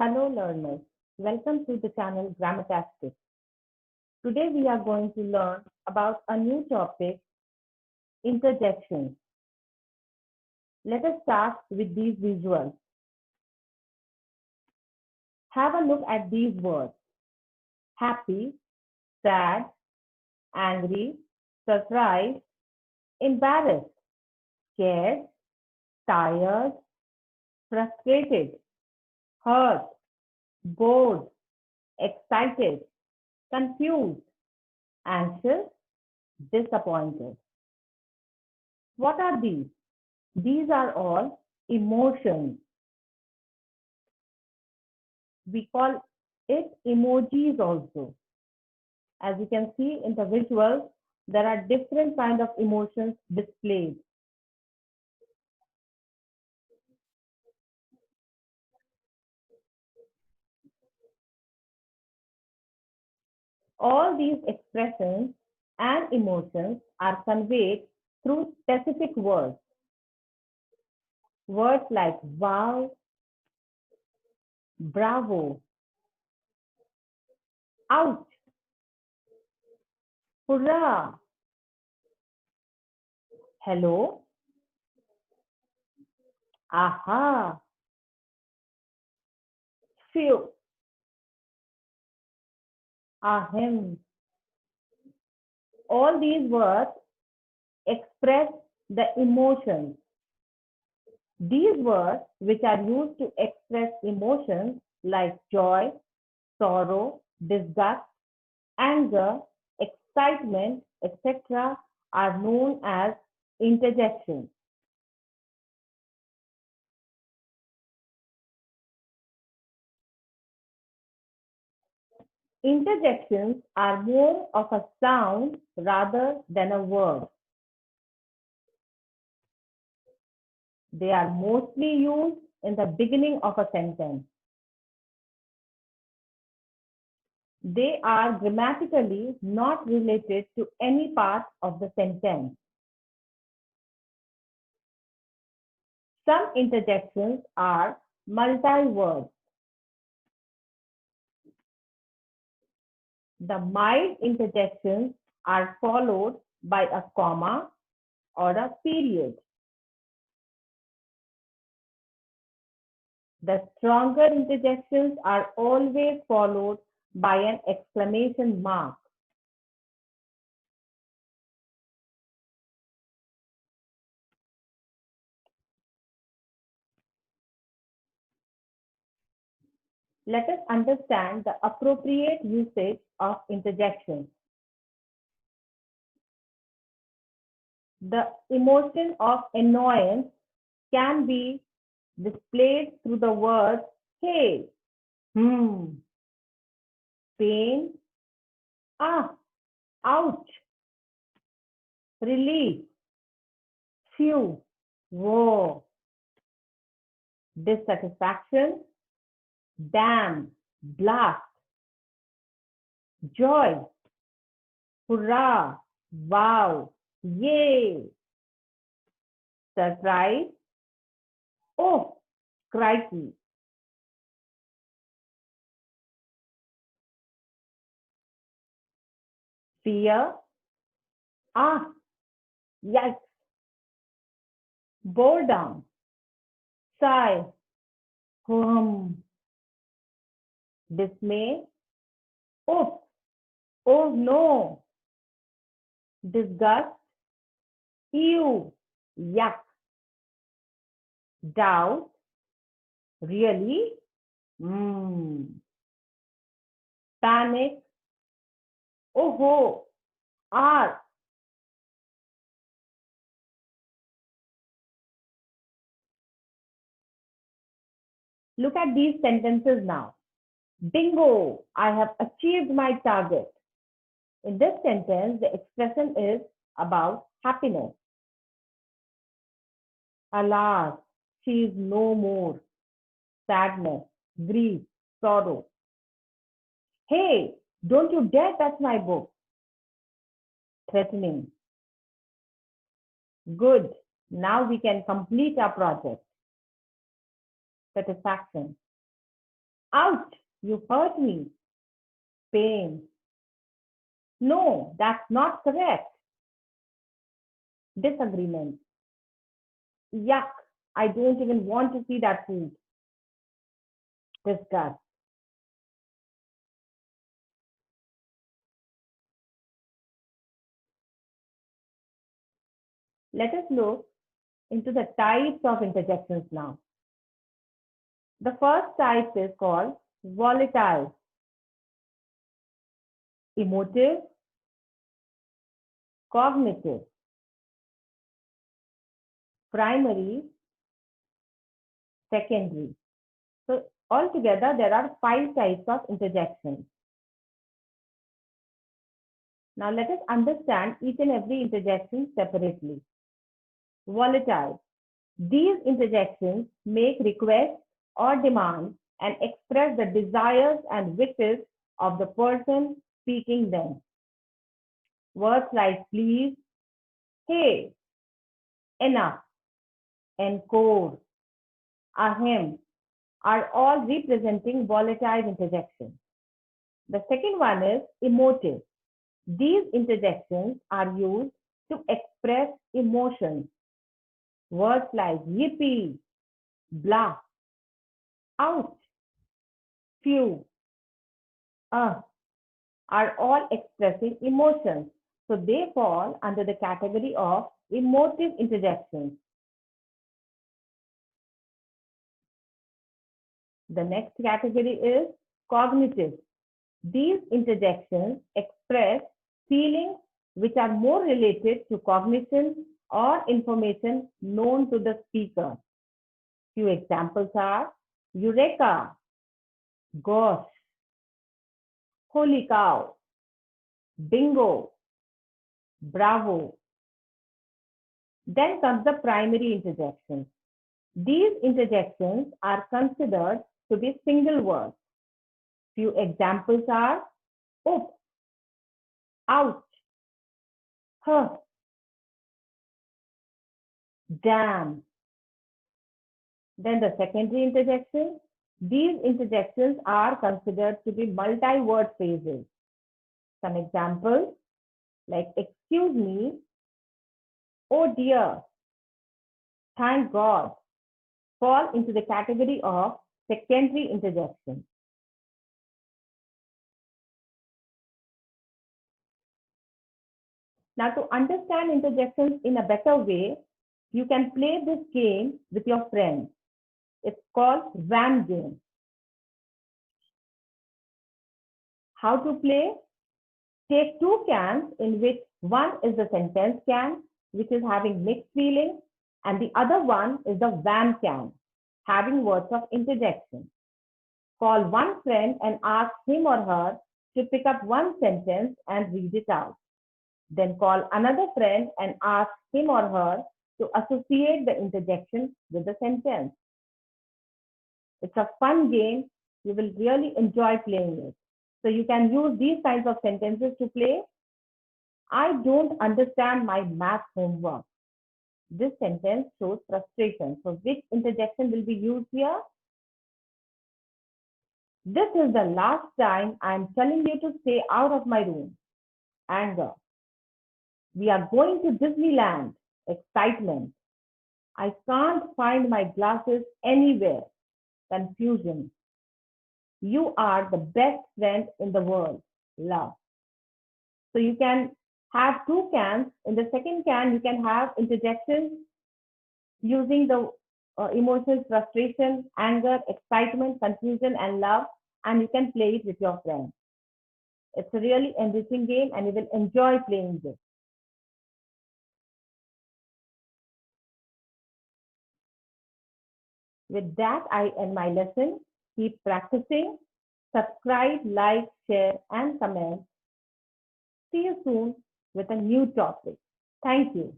Hello learners, welcome to the channel Grammatastic. Today we are going to learn about a new topic, interjections. Let us start with these visuals. Have a look at these words: happy, sad, angry, surprised, embarrassed, scared, tired, frustrated, hurt, bored, excited, confused, anxious, disappointed. What are these? These are all emotions. We call it emojis also. As you can see in the visuals, there are different kinds of emotions displayed. All these expressions and emotions are conveyed through specific words. Words like wow, bravo, ouch, hurrah, hello, aha, phew, ahem. All these words express the emotions. These words, which are used to express emotions like joy, sorrow, disgust, anger, excitement, etc., are known as interjections. Interjections are more of a sound rather than a word. They are mostly used in the beginning of a sentence. They are grammatically not related to any part of the sentence. Some interjections are multi-word. The mild interjections are followed by a comma or a period. The stronger interjections are always followed by an exclamation mark. Let us understand the appropriate usage of interjections. The emotion of annoyance can be displayed through the words hey, pain, ah, ouch, relief, phew, whoa, dissatisfaction, damn, blast, joy, hurrah, wow, yay, surprise, oh, crikey. Fear, ah, yikes, boredom, sigh, hum, dismay, oh, oh no, disgust, ew, yuck, doubt, really, panic, oh ho, are. Look at these sentences now. Bingo, I have achieved my target. In this sentence, the expression is about happiness. Alas, she is no more. Sadness, grief, sorrow. Hey, don't you dare touch my book. Threatening. Good, now we can complete our project. Satisfaction. Ouch, you hurt me. Pain. No, that's not correct. Disagreement. Yuck, I don't even want to see that food. Disgust. Let us look into the types of interjections now. The first type is called volatile, emotive, cognitive, primary, secondary. So altogether, there are 5 types of interjections. Now let us understand each and every interjection separately. Volatile. These interjections make requests or demands and express the desires and wishes of the person speaking them. Words like please, hey, enough, encore, ahem are all representing volatile interjections. The second one is emotive. These interjections are used to express emotions. Words like yippee, blah, ouch, phew, are all expressing emotions. So they fall under the category of emotive interjections. The next category is cognitive. These interjections express feelings which are more related to cognition or information known to the speaker. Few examples are eureka, gosh, holy cow, bingo, bravo. Then comes the primary interjections. These interjections are considered to be single words. Few examples are oops, ouch, huh, damn. Then the secondary interjection. These interjections are considered to be multi-word phrases. Some examples like excuse me, oh dear, thank God fall into the category of secondary interjection. Now to understand interjections in a better way, you can play this game with your friends. It's called Van game. How to play? Take 2 cans in which one is the sentence can, which is having mixed feelings, and the other one is the van can, having words of interjection. Call one friend and ask him or her to pick up one sentence and read it out. Then call another friend and ask him or her to associate the interjection with the sentence. It's a fun game. You will really enjoy playing it. So you can use these kinds of sentences to play. I don't understand my math homework. This sentence shows frustration. So which interjection will be used here? This is the last time I am telling you to stay out of my room. Anger. We are going to Disneyland. Excitement. I can't find my glasses anywhere. Confusion. You are the best friend in the world. Love. So you can have 2 cans. In the second can, you can have interjections using the emotions, frustration, anger, excitement, confusion, and love, and you can play it with your friends. It's a really enriching game, and you will enjoy playing this. With that, I end my lesson. Keep practicing. Subscribe, like, share, and comment. See you soon with a new topic. Thank you.